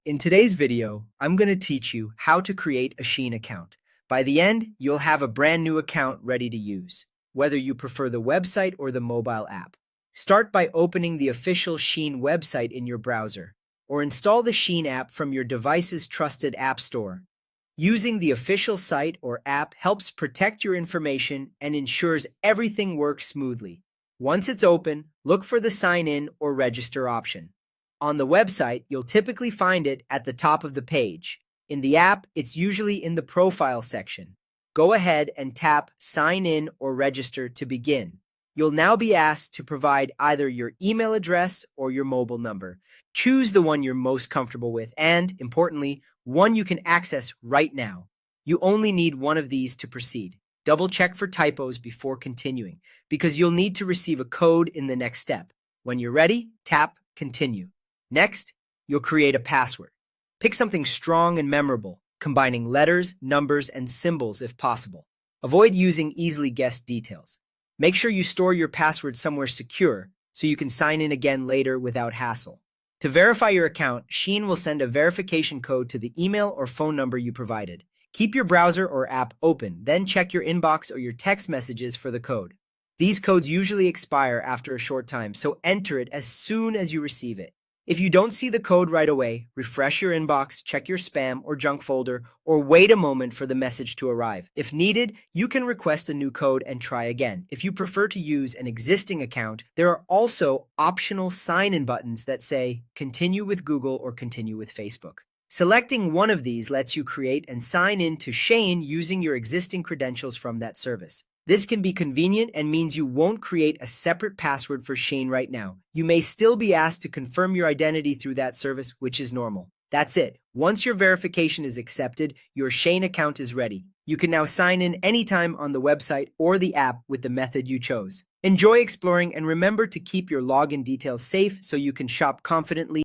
In today's video, I'm going to teach you how to create a Shein account. By the end, you'll have a brand new account ready to use, whether you prefer the website or the mobile app. Start by opening the official Shein website in your browser, or install the Shein app from your device's trusted app store. Using the official site or app helps protect your information and ensures everything works smoothly. Once it's open, look for the sign in or register option. On the website, you'll typically find it at the top of the page. In the app, it's usually in the profile section. Go ahead and tap Sign in or Register to begin. You'll now be asked to provide either your email address or your mobile number. Choose the one you're most comfortable with and, importantly, one you can access right now. You only need one of these to proceed. Double check for typos before continuing, because you'll need to receive a code in the next step. When you're ready, tap Continue. Next, you'll create a password. Pick something strong and memorable, combining letters, numbers, and symbols if possible. Avoid using easily guessed details. Make sure you store your password somewhere secure so you can sign in again later without hassle. To verify your account, Shein will send a verification code to the email or phone number you provided. Keep your browser or app open, then check your inbox or your text messages for the code. These codes usually expire after a short time, so enter it as soon as you receive it. If you don't see the code right away, refresh your inbox, check your spam or junk folder, or wait a moment for the message to arrive. If needed, you can request a new code and try again. If you prefer to use an existing account, there are also optional sign-in buttons that say Continue with Google or Continue with Facebook. Selecting one of these lets you create and sign in to Shein using your existing credentials from that service. This can be convenient and means you won't create a separate password for Shein right now. You may still be asked to confirm your identity through that service, which is normal. That's it. Once your verification is accepted, your Shein account is ready. You can now sign in anytime on the website or the app with the method you chose. Enjoy exploring and remember to keep your login details safe so you can shop confidently.